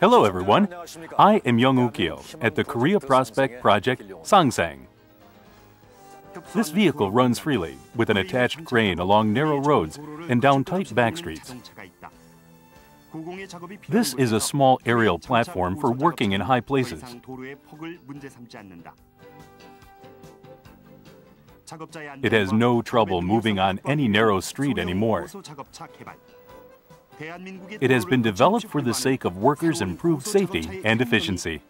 Hello everyone, I am Young-woo Kyo at the Korea Prospect Project Sangsang. This vehicle runs freely with an attached crane along narrow roads and down tight back streets. This is a small aerial platform for working in high places. It has no trouble moving on any narrow street anymore. It has been developed for the sake of workers' improved safety and efficiency.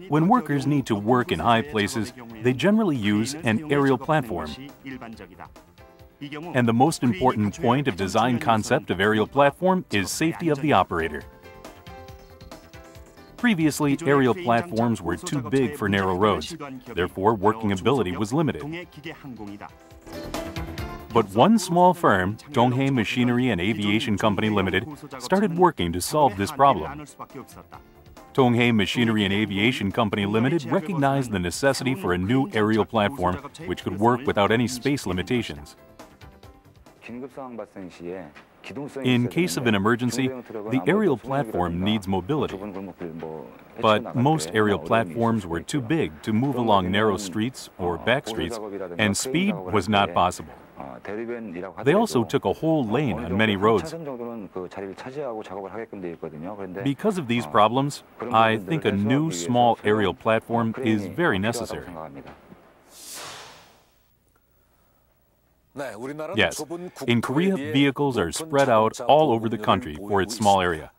When workers need to work in high places, they generally use an aerial platform. And the most important point of design concept of aerial platform is safety of the operator. Previously, aerial platforms were too big for narrow roads, therefore working ability was limited. But one small firm, DONGHAE Machinery and Aviation Company Limited, started working to solve this problem. DONGHAE Machinery and Aviation Company Limited recognized the necessity for a new aerial platform which could work without any space limitations. In case of an emergency, the aerial platform needs mobility. But most aerial platforms were too big to move along narrow streets or back streets, and speed was not possible. They also took a whole lane on many roads. Because of these problems, I think a new small aerial platform is very necessary. Yes, in Korea, vehicles are spread out all over the country for its small area.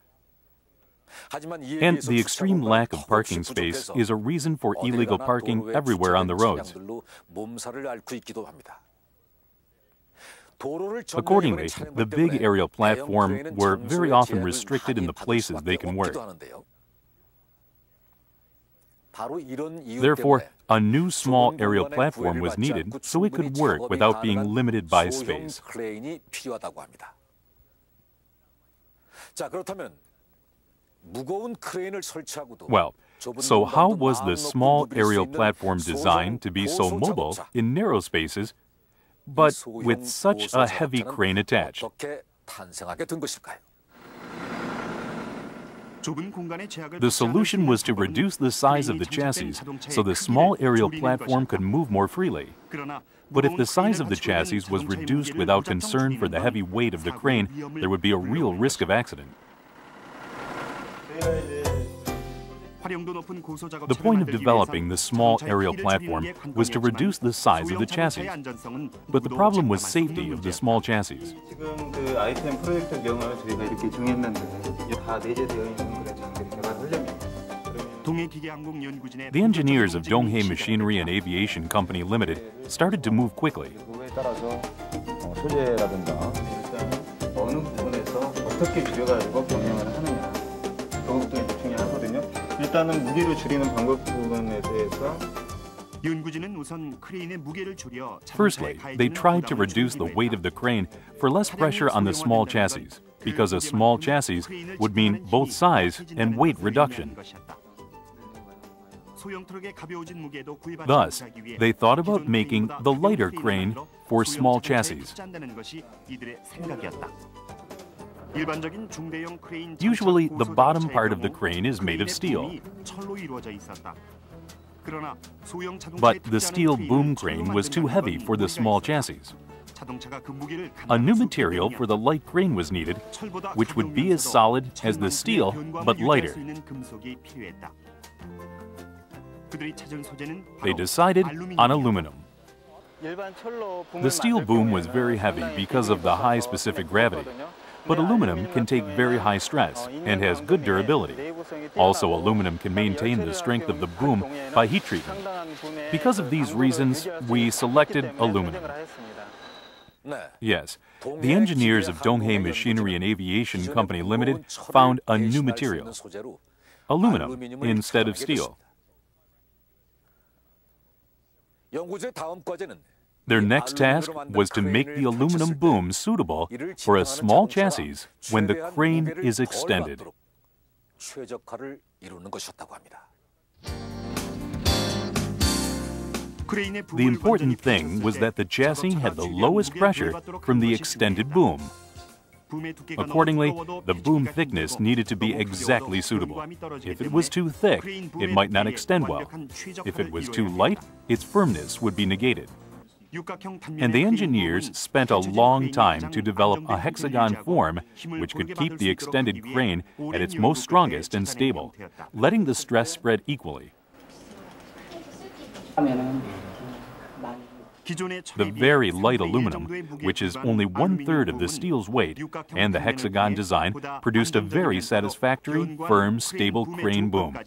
And the extreme lack of parking space is a reason for illegal parking everywhere on the roads. Accordingly, the big aerial platform were very often restricted in the places they can work. Therefore, a new small aerial platform was needed so it could work without being limited by space. Well, so how was the small aerial platform designed to be so mobile in narrow spaces, but with such a heavy crane attached? The solution was to reduce the size of the chassis so the small aerial platform could move more freely. But if the size of the chassis was reduced without concern for the heavy weight of the crane, there would be a real risk of accident. The point of developing the small aerial platform was to reduce the size of the chassis. But the problem was safety of the small chassis. The engineers of DONGHAE Machinery and Aviation Company Limited started to move quickly. Firstly, they tried to reduce the weight of the crane for less pressure on the small chassis, because a small chassis would mean both size and weight reduction. Thus, they thought about making the lighter crane for small chassis. Usually, the bottom part of the crane is made of steel. But the steel boom crane was too heavy for the small chassis. A new material for the light crane was needed, which would be as solid as the steel, but lighter. They decided on aluminum. The steel boom was very heavy because of the high specific gravity. But aluminum can take very high stress and has good durability. Also, aluminum can maintain the strength of the boom by heat treatment. Because of these reasons, we selected aluminum. Yes, the engineers of DONGHAE Machinery and Aviation Company Limited found a new material, aluminum instead of steel. Their next task was to make the aluminum boom suitable for a small chassis when the crane is extended. The important thing was that the chassis had the lowest pressure from the extended boom. Accordingly, the boom thickness needed to be exactly suitable. If it was too thick, it might not extend well. If it was too light, its firmness would be negated. And the engineers spent a long time to develop a hexagon form which could keep the extended crane at its most strongest and stable, letting the stress spread equally. The very light aluminum, which is only 1/3 of the steel's weight, and the hexagon design produced a very satisfactory, firm, stable crane boom.